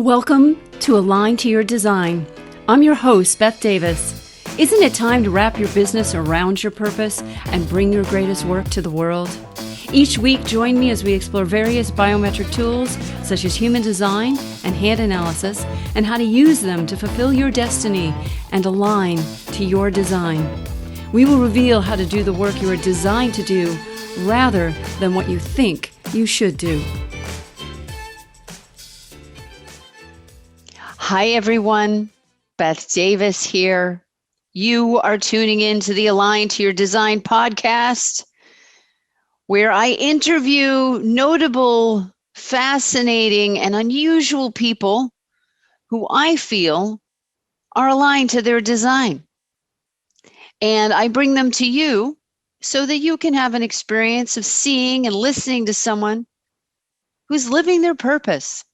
Welcome to Align to Your Design. I'm your host, Baeth Davis. Isn't it time to wrap your business around your purpose and bring your greatest work to the world? Each week, join me as we explore various biometric tools such as human design and hand analysis and how to use them to fulfill your destiny and align to your design. We will reveal how to do the work you are designed to do rather than what you think you should do. Hi, everyone. Baeth Davis here. You are tuning in to the Align to Your Design podcast, where I interview notable, fascinating, and unusual people who I feel are aligned to their design. And I bring them to you so that you can have an experience of seeing and listening to someone who's living their purpose.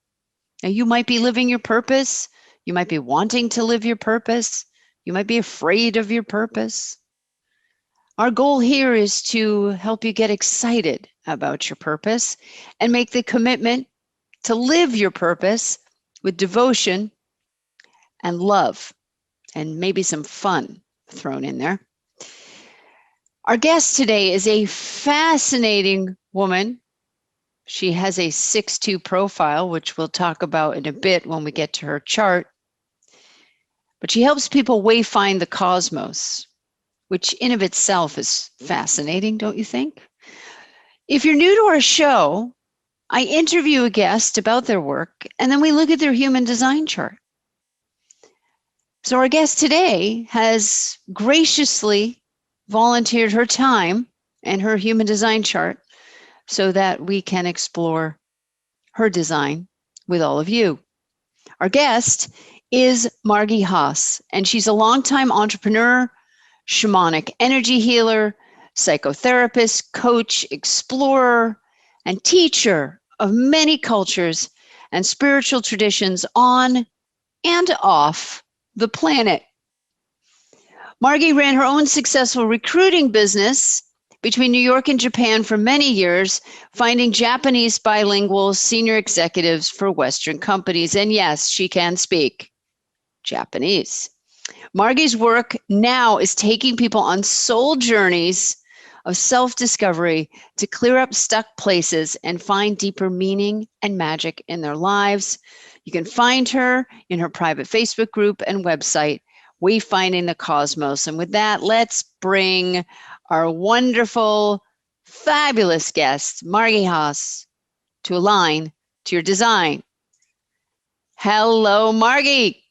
Now, you might be living your purpose. You might be wanting to live your purpose. You might be afraid of your purpose. Our goal here is to help you get excited about your purpose and make the commitment to live your purpose with devotion and love, and maybe some fun thrown in there. Our guest today is a fascinating woman. She has a 6'2" profile, which we'll talk about in a bit when we get to her chart. But she helps people wayfind the cosmos, which in of itself is fascinating, don't you think? If you're new to our show, I interview a guest about their work, and then we look at their human design chart. So our guest today has graciously volunteered her time and her human design chart so that we can explore her design with all of you. Our guest is Margi Haas, and she's a longtime entrepreneur, shamanic energy healer, psychotherapist, coach, explorer, and teacher of many cultures and spiritual traditions on and off the planet. Margi ran her own successful recruiting business between New York and Japan for many years, finding Japanese bilingual senior executives for Western companies. And yes, she can speak Japanese. Margi's work now is taking people on soul journeys of self-discovery to clear up stuck places and find deeper meaning and magic in their lives. You can find her in her private Facebook group and website, Wayfinding the Cosmos. And with that, let's bring our wonderful, fabulous guest, Margi Haas, to align to your design. Hello, Margi.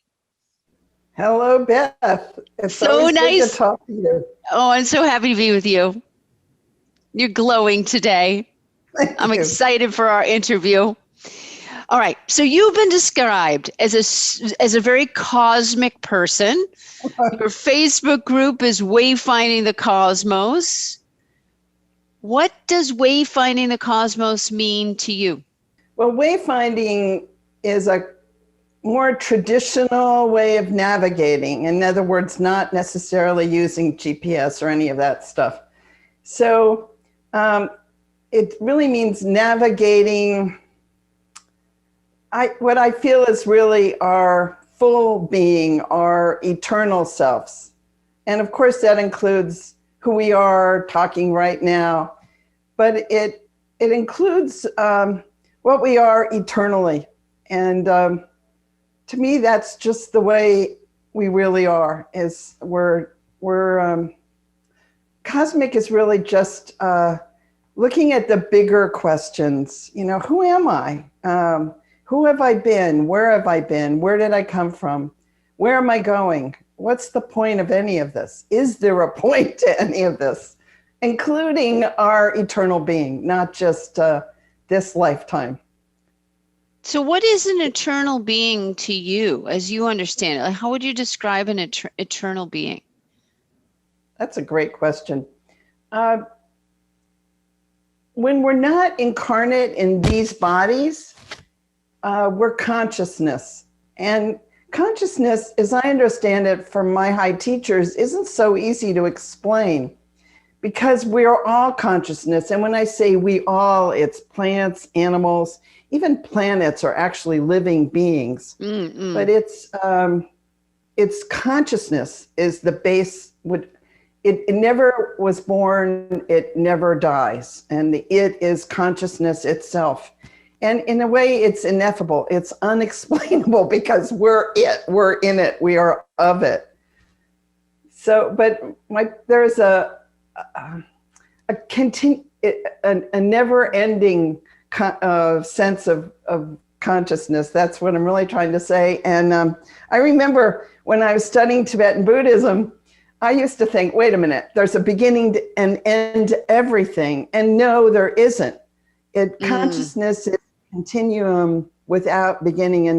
Hello, Beth. It's so nice good to talk to you. Oh, I'm so happy to be with you. You're glowing today. I'm excited for our interview. All right, so you've been described as a very cosmic person. Your Facebook group is Wayfinding the Cosmos. What does Wayfinding the Cosmos mean to you? Well, wayfinding is a more traditional way of navigating. In other words, not necessarily using GPS or any of that stuff. So it really means navigating what I feel is really our full being, our eternal selves. And of course, that includes who we are talking right now, but it includes what we are eternally. And to me, that's just the way we really are. Is we're cosmic is really just looking at the bigger questions. You know, who am I? Who have I been? Where have I been? Where did I come from? Where am I going? What's the point of any of this? Is there a point to any of this? Including our eternal being, not just this lifetime. So what is an eternal being to you, as you understand it? Like, how would you describe an eternal being? That's a great question. When we're not incarnate in these bodies, we're consciousness. And consciousness, as I understand it from my high teachers, isn't so easy to explain because we're all consciousness. And when I say we all, it's plants, animals, even planets are actually living beings. But it's consciousness is the base. It never was born, it never dies. And it is consciousness itself. And in a way, it's ineffable. It's unexplainable because we're in it, we are of it. So, but there's a never-ending sense of consciousness. That's what I'm really trying to say. And I remember when I was studying Tibetan Buddhism, I used to think, wait a minute, there's a beginning and end to everything. And no, there isn't. Consciousness is a continuum without beginning and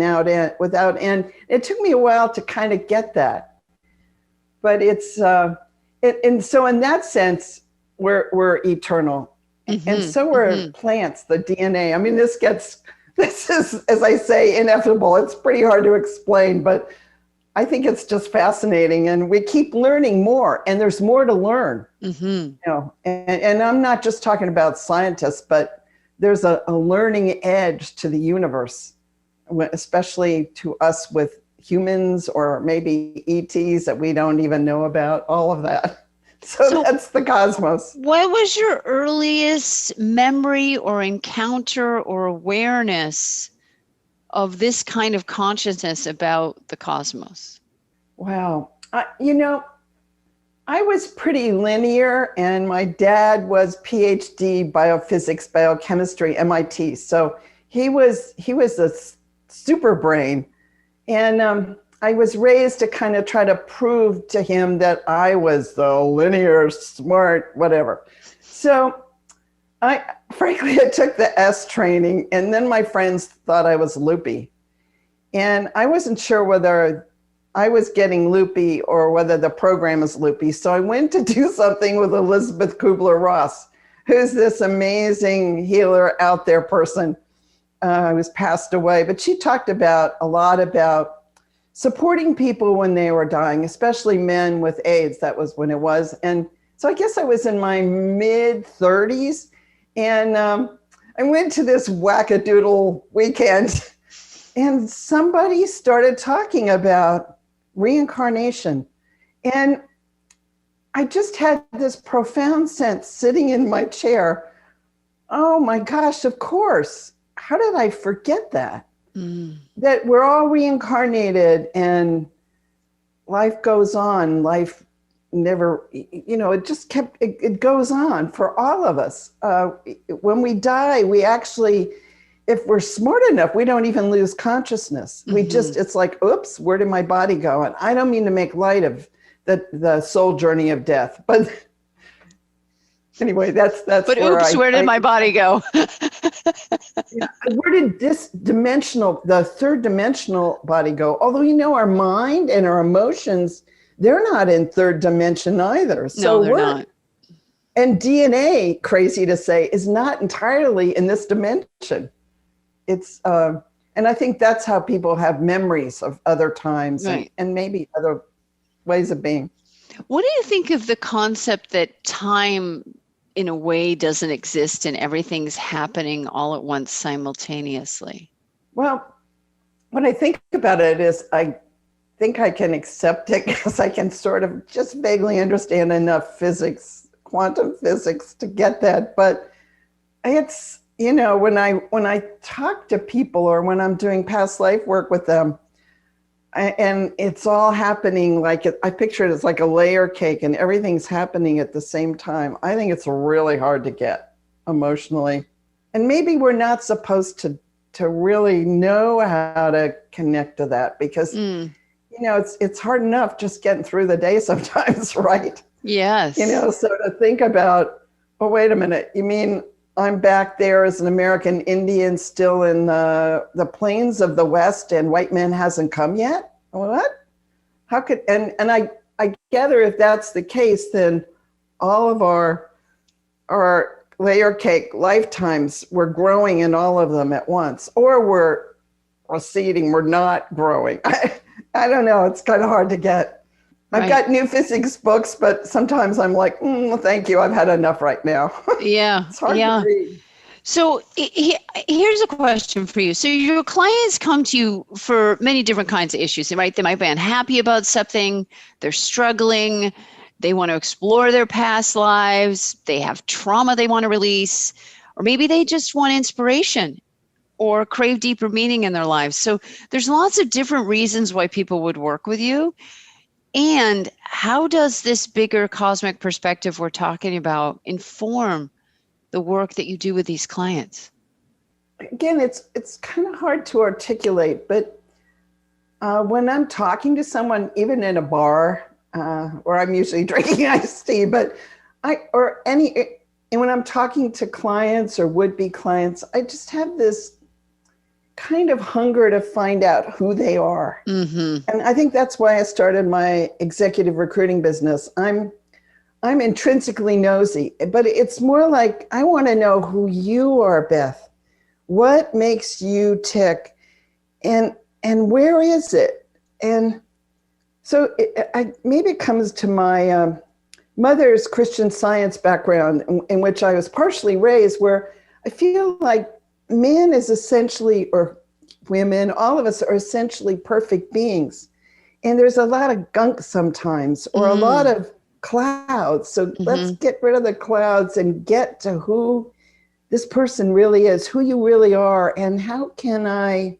without end. It took me a while to kind of get that. But it's, and so in that sense, we're eternal. And so are plants, the DNA. I mean, this is, as I say, ineffable. It's pretty hard to explain, but I think it's just fascinating. And we keep learning more, and there's more to learn. You know, and I'm not just talking about scientists, but there's a learning edge to the universe, especially to us with humans or maybe ETs that we don't even know about, all of that. So that's the cosmos. What was your earliest memory or encounter or awareness of this kind of consciousness about the cosmos? Wow. I was pretty linear, and my dad was PhD biophysics, biochemistry, MIT. So he was a super brain. And I was raised to kind of try to prove to him that I was the linear, smart, whatever. So frankly, I took the S training, and then my friends thought I was loopy. And I wasn't sure whether I was getting loopy or whether the program is loopy. So I went to do something with Elizabeth Kubler-Ross, who's this amazing healer out there person. Who's passed away, but she talked a lot about supporting people when they were dying, especially men with AIDS. That was when it was. And so I guess I was in my mid 30s, and I went to this wackadoodle weekend, and somebody started talking about reincarnation. And I just had this profound sense sitting in my chair. Oh my gosh, of course. How did I forget that? That we're all reincarnated and life goes on. Life never, it goes on for all of us. When we die, we actually, if we're smart enough, we don't even lose consciousness. It's like, oops, where did my body go? And I don't mean to make light of the soul journey of death, but anyway, that's. But where did my body go? Where did the third dimensional body go? Although, our mind and our emotions, they're not in third dimension either. So no, they're not. And DNA, crazy to say, is not entirely in this dimension. It's, and I think that's how people have memories of other times, right, and maybe other ways of being. What do you think of the concept that time, in a way, doesn't exist and everything's happening all at once simultaneously? Well, when I think about it is I think I can accept it because I can sort of just vaguely understand enough physics, quantum physics, to get that. But it's, when I talk to people or when I'm doing past life work with them, and it's all happening like I picture it as like a layer cake and everything's happening at the same time. I think it's really hard to get emotionally. And maybe we're not supposed to really know how to connect to that because, it's hard enough just getting through the day sometimes, right? Yes. So to think about, oh, wait a minute, you mean I'm back there as an American Indian still in the plains of the West and white man hasn't come yet? What? How could, and I gather if that's the case, then all of our layer cake lifetimes, we're growing in all of them at once, or we're receding, we're not growing. I don't know, it's kind of hard to get. I've got new physics books, but sometimes I'm like, thank you. I've had enough right now. Yeah. It's hard Yeah. to read. So here's a question for you. So your clients come to you for many different kinds of issues, right? They might be unhappy about something, they're struggling, they want to explore their past lives, they have trauma they want to release, or maybe they just want inspiration or crave deeper meaning in their lives. So there's lots of different reasons why people would work with you. And how does this bigger cosmic perspective we're talking about inform the work that you do with these clients? Again, it's kind of hard to articulate, but when I'm talking to someone, even in a bar, where I'm usually drinking iced tea, but and when I'm talking to clients or would-be clients, I just have this kind of hunger to find out who they are. Mm-hmm. And I think that's why I started my executive recruiting business. I'm intrinsically nosy, but it's more like I want to know who you are, Beth. What makes you tick, and where is it? And so maybe it comes to my mother's Christian Science background, in which I was partially raised, where I feel like man is essentially, or women, all of us are essentially perfect beings. And there's a lot of gunk sometimes, or a lot of clouds. So let's get rid of the clouds and get to who this person really is, who you really are, and how can I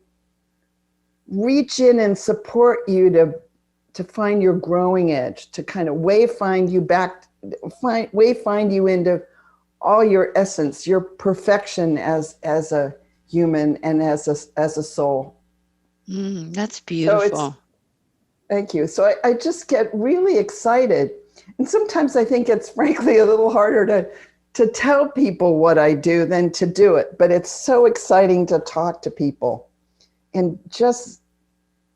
reach in and support you to find your growing edge, to kind of wayfind you into all your essence, your perfection as a human and as a soul. That's beautiful. Thank you. So I just get really excited. And sometimes I think it's frankly a little harder to tell people what I do than to do it. But it's so exciting to talk to people. And just,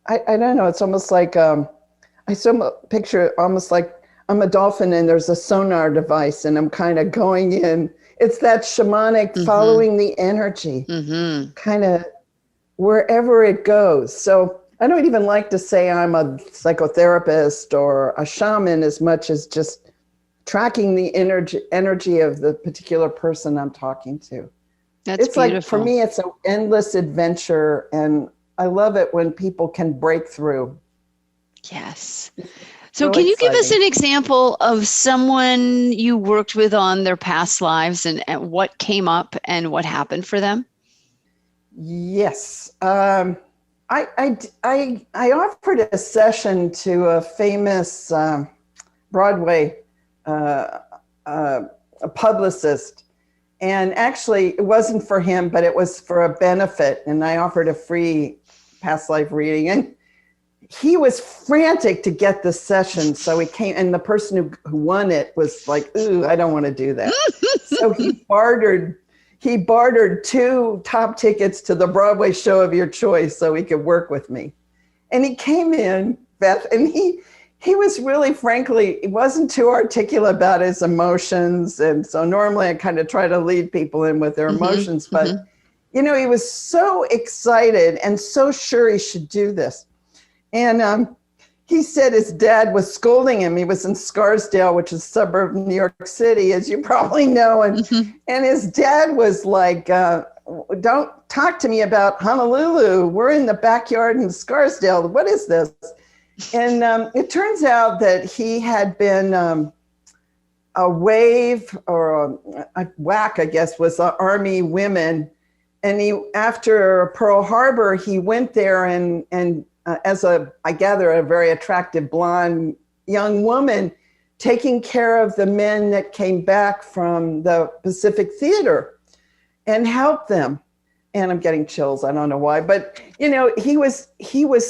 I don't know, it's almost like, I so picture almost like I'm a dolphin and there's a sonar device and I'm kind of going in. It's that shamanic following the energy, kind of wherever it goes. So I don't even like to say I'm a psychotherapist or a shaman as much as just tracking the energy of the particular person I'm talking to. It's beautiful. Like, for me, it's an endless adventure, and I love it when people can break through. Yes. So can you give us an example of someone you worked with on their past lives and what came up and what happened for them? Yes. I offered a session to a famous Broadway a publicist. And actually, it wasn't for him, but it was for a benefit. And I offered a free past life reading. And he was frantic to get the session. So he came, and the person who won it was like, ooh, I don't want to do that. So he bartered 2 top tickets to the Broadway show of your choice so he could work with me. And he came in, Beth, and he was really, frankly, he wasn't too articulate about his emotions. And so normally I kind of try to lead people in with their emotions, but he was so excited and so sure he should do this. And he said his dad was scolding him. He was in Scarsdale, which is a suburb of New York City, as you probably know. And his dad was like, don't talk to me about Honolulu. We're in the backyard in Scarsdale. What is this? And it turns out that he had been a wave or a WAC, I guess, was Army women. And after Pearl Harbor, he went there and as I gather, a very attractive blonde young woman, taking care of the men that came back from the Pacific Theater and helped them. And I'm getting chills. I don't know why, but he was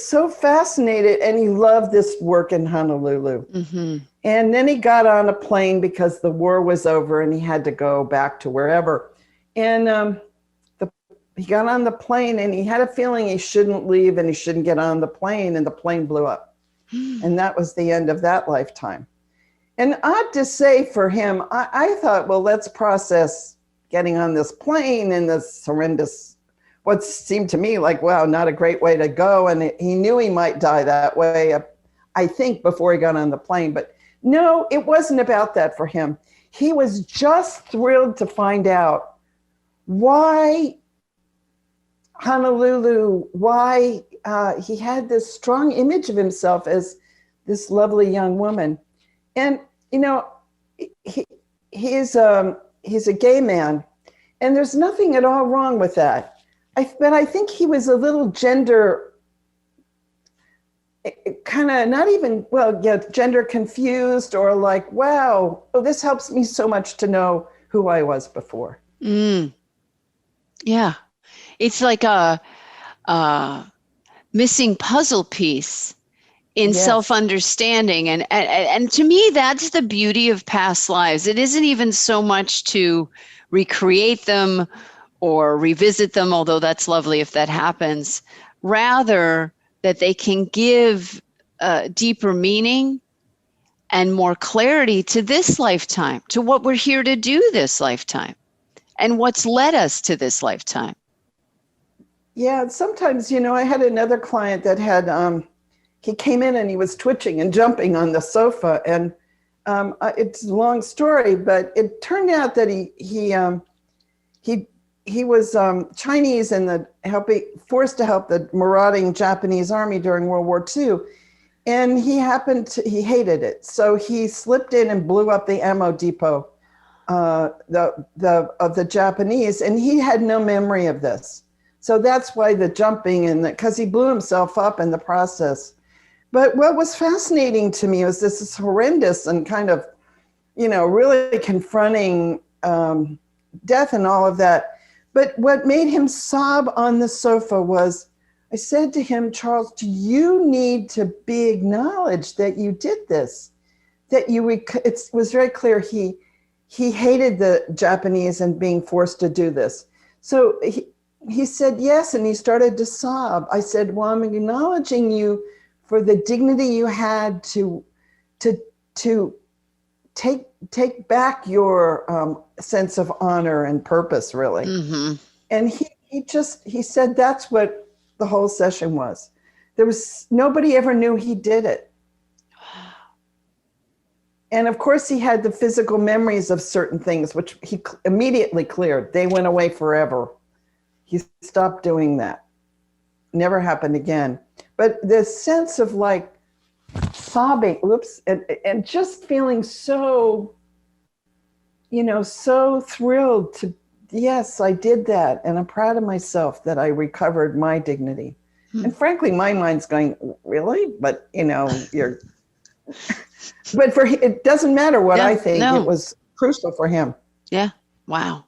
so fascinated, and he loved this work in Honolulu. And then he got on a plane because the war was over and he had to go back to wherever. And he got on the plane and he had a feeling he shouldn't leave and he shouldn't get on the plane, and the plane blew up. And that was the end of that lifetime. And odd to say for him, I thought, well, let's process getting on this plane and this horrendous, what seemed to me like, wow, not a great way to go. And he knew he might die that way. I think, before he got on the plane. But no, it wasn't about that for him. He was just thrilled to find out why Honolulu, why he had this strong image of himself as this lovely young woman. And, you know, he's a gay man, and there's nothing at all wrong with that. But I think he was a little gender kind of not even, well, yeah, gender confused, or like, wow, oh, this helps me so much to know who I was before. Yeah. It's like a missing puzzle piece in Yes. self-understanding. And to me, that's the beauty of past lives. It isn't even so much to recreate them or revisit them, although that's lovely if that happens. Rather, that they can give deeper meaning and more clarity to this lifetime, to what we're here to do this lifetime, and what's led us to this lifetime. Yeah, sometimes, you know, I had another client that had, he came in and he was twitching and jumping on the sofa, and it's a long story, but it turned out that he was Chinese and forced to help the marauding Japanese army during World War II. And he hated it. So he slipped in and blew up the ammo depot of the Japanese, and he had no memory of this. So that's why the jumping, because he blew himself up in the process. But what was fascinating to me was this is horrendous and kind of, you know, really confronting death and all of that. But what made him sob on the sofa was, I said to him, Charles, do you need to be acknowledged that you did this? That it was very clear he hated the Japanese and being forced to do this. So he said yes, and he started to sob. I said, well, I'm acknowledging you for the dignity you had to take back your sense of honor and purpose, really. Mm-hmm. And he said that's what the whole session was. Nobody ever knew he did it. And of course he had the physical memories of certain things, which he immediately cleared. They went away forever. He stopped doing that. Never happened again. But the sense of like sobbing, and just feeling so, you know, so thrilled to, yes, I did that. And I'm proud of myself that I recovered my dignity. And frankly, my mind's going, really? But, you know, but it doesn't matter what I think. No. It was crucial for him. Yeah. Wow.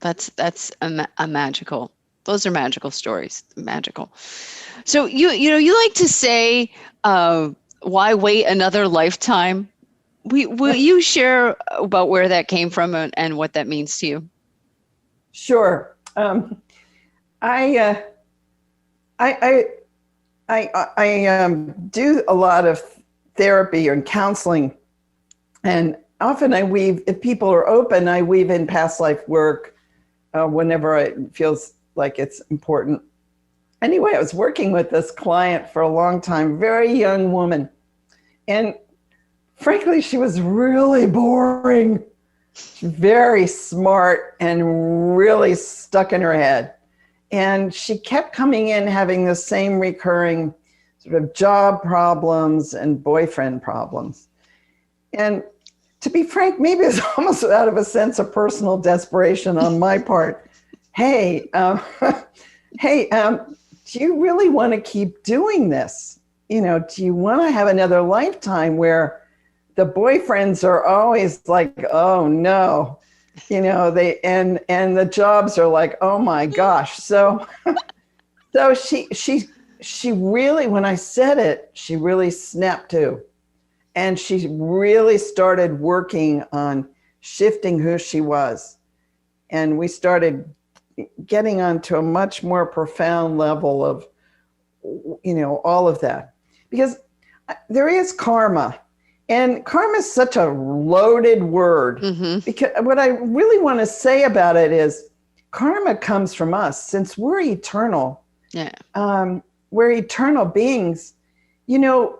That's a magical. Those are magical stories. Magical. So you like to say, why wait another lifetime? Will you share about where that came from and what that means to you? Sure. I do a lot of therapy and counseling, and often I weave, if people are open, I weave in past life work whenever it feels like it's important. Anyway, I was working with this client for a long time, very young woman. And frankly, she was really boring, very smart and really stuck in her head. And she kept coming in having the same recurring sort of job problems and boyfriend problems. And to be frank, maybe it's almost out of a sense of personal desperation on my part. Hey, do you really want to keep doing this? You know, do you want to have another lifetime where the boyfriends are always like, oh no, you know, and the jobs are like, oh my gosh. So she really, when I said it, she really snapped to. And she really started working on shifting who she was. And we started getting onto a much more profound level of, you know, all of that. Because there is karma. And karma is such a loaded word. Mm-hmm. Because what I really want to say about it is karma comes from us. Since we're eternal, we're eternal beings. You know,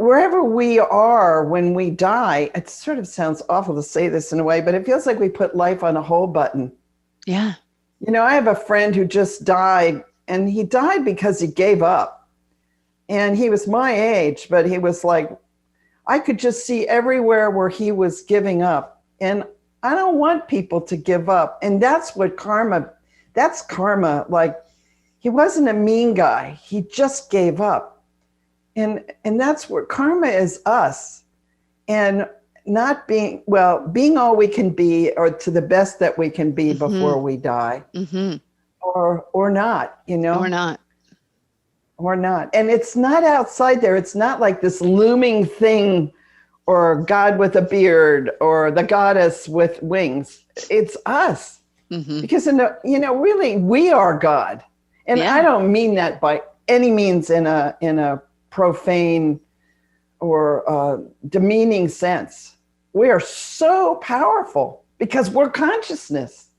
wherever we are when we die, it sort of sounds awful to say this in a way, but it feels like we put life on a hold button. Yeah. You know, I have a friend who just died, and he died because he gave up. And he was my age, but he was like, I could just see everywhere where he was giving up. And I don't want people to give up. And that's what that's karma. Like, he wasn't a mean guy. He just gave up. And that's where karma is us. And not being all we can be, or to the best that we can be before we die, or not, you know, or not. And it's not outside there. It's not like this looming thing, or God with a beard, or the goddess with wings. It's us, because really, we are God. And I don't mean that by any means in a profane or demeaning sense. We are so powerful because we're consciousness.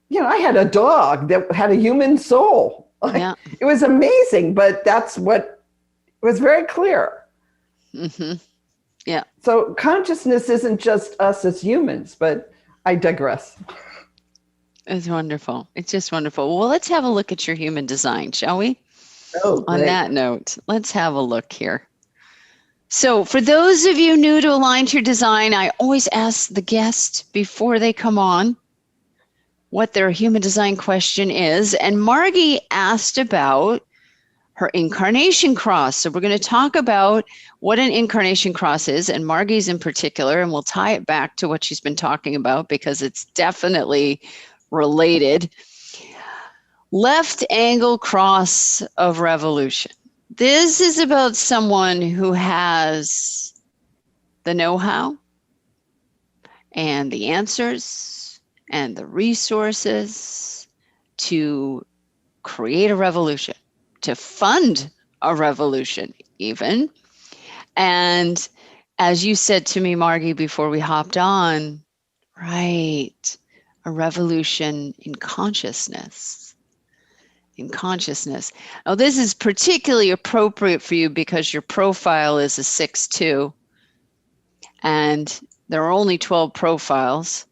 You know, I had a dog that had a human soul. It was amazing, but that's what was very clear. Yeah. So consciousness isn't just us as humans, but I digress. It's wonderful. It's just wonderful. Well, let's have a look at your human design, shall we? Oh, great. On that note, let's have a look here. So for those of you new to Align to Your Design, I always ask the guest before they come on what their human design question is. And Margi asked about her incarnation cross. So we're going to talk about what an incarnation cross is, and Margi's in particular, and we'll tie it back to what she's been talking about because it's definitely related. Left angle cross of revolution. This is about someone who has the know-how and the answers and the resources to create a revolution, to fund a revolution even. And as you said to me, Margi, before we hopped on, right, a revolution in consciousness. In consciousness. Now, this is particularly appropriate for you because your profile is a 6-2, and there are only 12 profiles.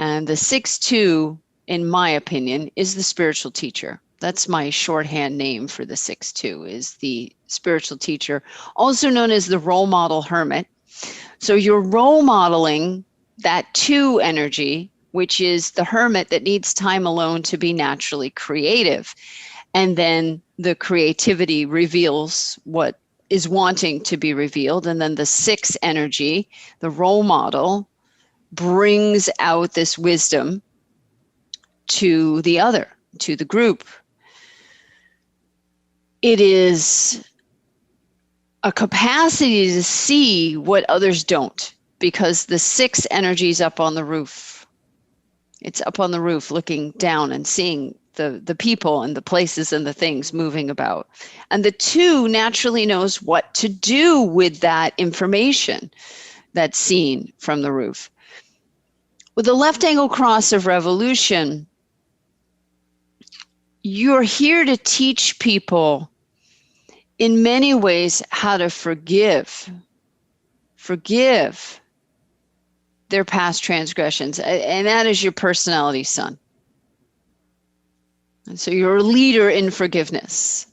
And the 6-2, in my opinion, is the spiritual teacher. That's my shorthand name for the 6-2, is the spiritual teacher, also known as the role model hermit. So you're role modeling that 2 energy, which is the hermit that needs time alone to be naturally creative. And then the creativity reveals what is wanting to be revealed. And then the 6 energy, the role model, brings out this wisdom to the other, to the group. It is a capacity to see what others don't, because the 6 energy is up on the roof. It's up on the roof looking down and seeing the people and the places and the things moving about. And the 2 naturally knows what to do with that information that's seen from the roof. With the left angle cross of revolution, you're here to teach people in many ways how to forgive their past transgressions. And that is your personality, son. And so you're a leader in forgiveness.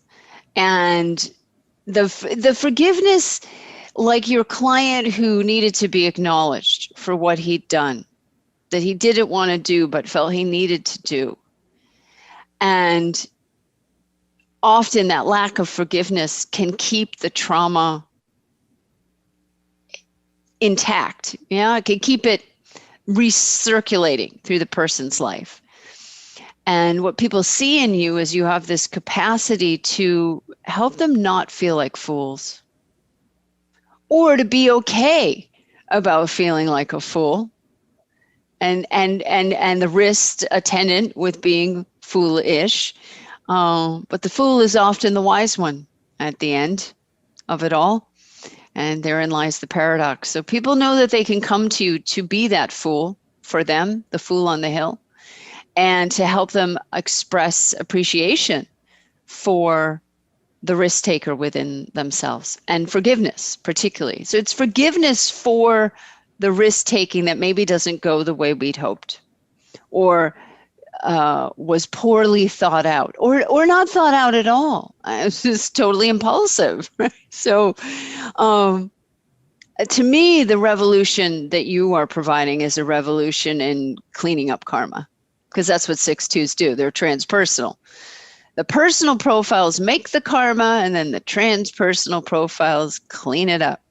And the forgiveness, like your client who needed to be acknowledged for what he'd done, that he didn't want to do, but felt he needed to do. And often that lack of forgiveness can keep the trauma intact. Yeah, it can keep it recirculating through the person's life. And what people see in you is you have this capacity to help them not feel like fools, or to be okay about feeling like a fool, and the risk attendant with being foolish. But the fool is often the wise one at the end of it all. And therein lies the paradox. So people know that they can come to you to be that fool for them, the fool on the hill, and to help them express appreciation for the risk taker within themselves, and forgiveness particularly. So it's forgiveness for the risk taking that maybe doesn't go the way we'd hoped, or was poorly thought out, or not thought out at all. It's just totally impulsive. Right? So to me, the revolution that you are providing is a revolution in cleaning up karma, because that's what 6-2s do. They're transpersonal. The personal profiles make the karma, and then the transpersonal profiles clean it up.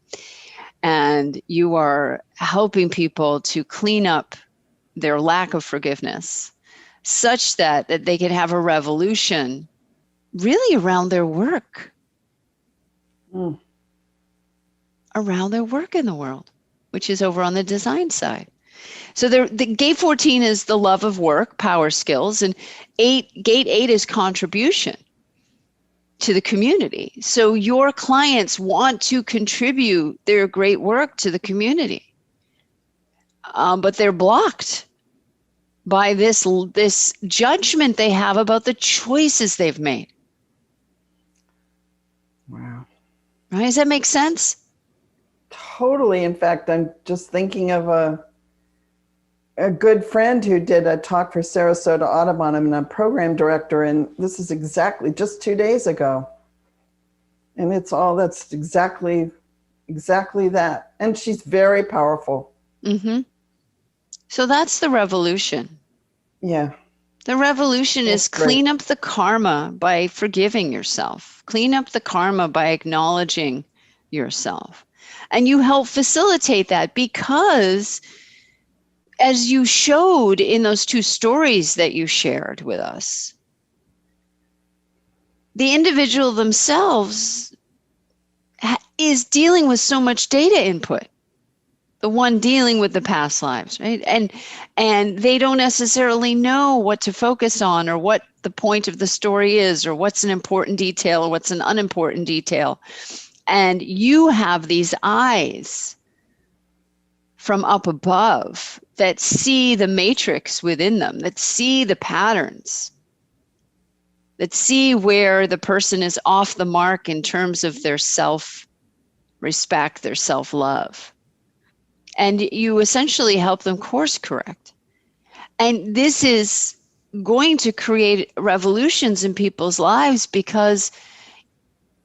And you are helping people to clean up their lack of forgiveness such that they can have a revolution really around their work. Around their work in the world, which is over on the design side. So the gate 14 is the love of work, power skills, and gate 8 is contribution to the community. So your clients want to contribute their great work to the community, but they're blocked by this judgment they have about the choices they've made. Wow. Right? Does that make sense? Totally. In fact, I'm just thinking of a good friend who did a talk for Sarasota Audubon. I'm a program director, and this is exactly just 2 days ago. And that's exactly that. And she's very powerful. Mm-hmm. So that's the revolution. Yeah. The revolution is clean up the karma by forgiving yourself. Clean up the karma by acknowledging yourself. And you help facilitate that because, as you showed in those 2 stories that you shared with us, the individual themselves is dealing with so much data input. The one dealing with the past lives, right? And they don't necessarily know what to focus on, or what the point of the story is, or what's an important detail or what's an unimportant detail. And you have these eyes from up above that see the matrix within them, that see the patterns, that see where the person is off the mark in terms of their self-respect, their self-love. And you essentially help them course correct. And this is going to create revolutions in people's lives because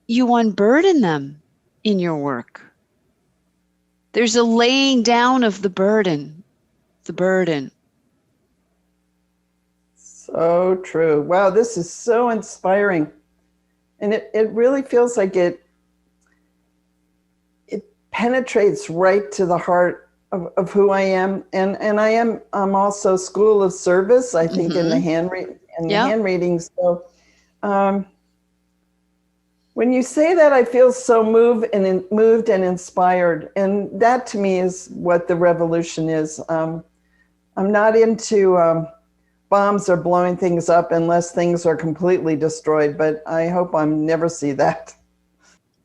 you unburden them in your work. There's a laying down of the burden. So true. Wow, this is so inspiring. And it really feels like it penetrates right to the heart of who I am. And I'm also School of Service, I think, in the hand reading. So when you say that, I feel so moved and inspired. And that to me is what the revolution is. I'm not into bombs or blowing things up unless things are completely destroyed, but I hope I never see that.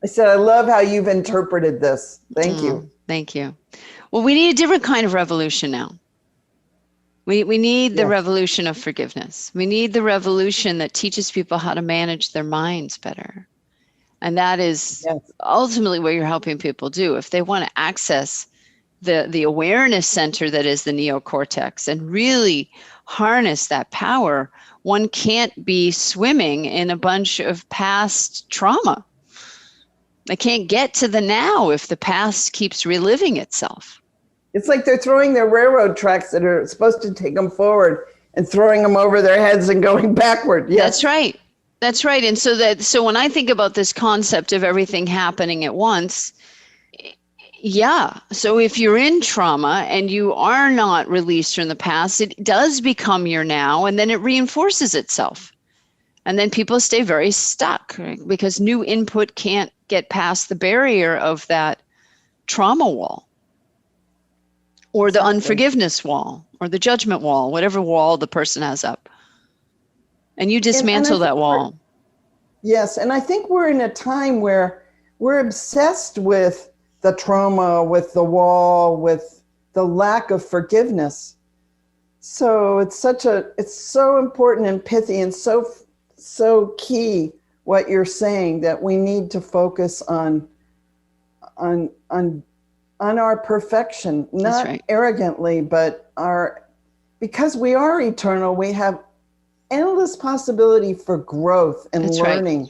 I said, I love how you've interpreted this. Thank you. Thank you. Well, we need a different kind of revolution now. We need the revolution of forgiveness. We need the revolution that teaches people how to manage their minds better. And that is ultimately what you're helping people do. If they want to access the awareness center that is the neocortex and really harness that power, one can't be swimming in a bunch of past trauma. They can't get to the now if the past keeps reliving itself. It's like they're throwing their railroad tracks that are supposed to take them forward and throwing them over their heads and going backward. Yes. That's right. That's right. And so when I think about this concept of everything happening at once, so if you're in trauma and you are not released from the past, it does become your now, and then it reinforces itself. And then people stay very stuck, right? Because new input can't get past the barrier of that trauma wall, or the unforgiveness wall, or the judgment wall, whatever wall the person has up. And you dismantle that wall. Yes, and I think we're in a time where we're obsessed with the trauma, with the wall, with the lack of forgiveness. So it's so important and pithy and so key what you're saying, that we need to focus on our perfection, not arrogantly, but because we are eternal, we have endless possibility for growth and learning.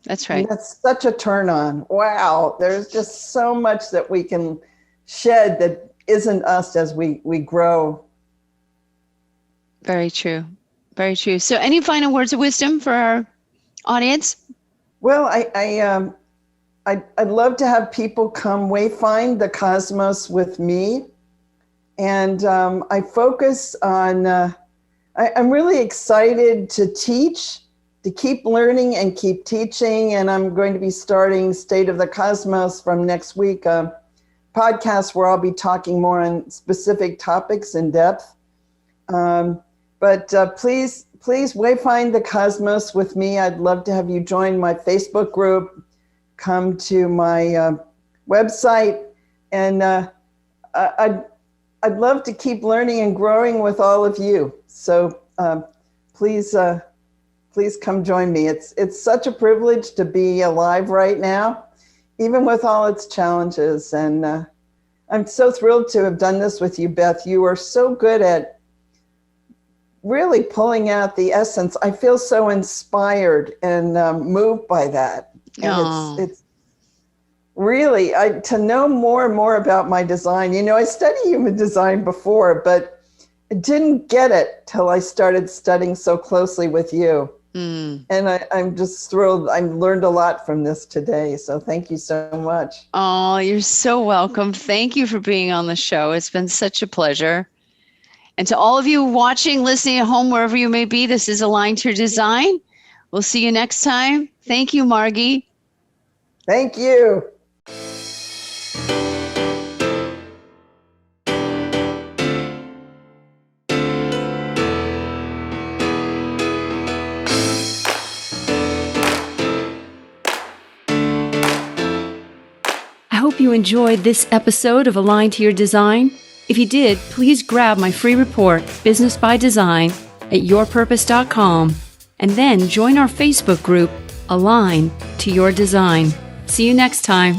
That's right. And that's such a turn on. Wow. There's just so much that we can shed that isn't us as we grow. Very true. Very true. So any final words of wisdom for our audience? Well, I'd love to have people come wayfind the cosmos with me. And I focus on, I'm really excited to teach, to keep learning and keep teaching. And I'm going to be starting State of the Cosmos from next week, a podcast where I'll be talking more on specific topics in depth. But please wayfind the cosmos with me. I'd love to have you join my Facebook group, come to my website, and I'd love to keep learning and growing with all of you. So please come join me. It's such a privilege to be alive right now, even with all its challenges. And I'm so thrilled to have done this with you, Beth. You are so good at really pulling out the essence. I feel so inspired and moved by that. And it's really, to know more and more about my design. You know, I studied human design before, but I didn't get it till I started studying so closely with you. And I'm just thrilled. I learned a lot from this today. So thank you so much. Oh, you're so welcome. Thank you for being on the show. It's been such a pleasure. And to all of you watching, listening at home, wherever you may be, this is Aligned to Your Design. We'll see you next time. Thank you, Margi. Thank you. I hope you enjoyed this episode of Aligned to Your Design. If you did, please grab my free report, Business by Design, at yourpurpose.com, and then join our Facebook group, Align to Your Design. See you next time.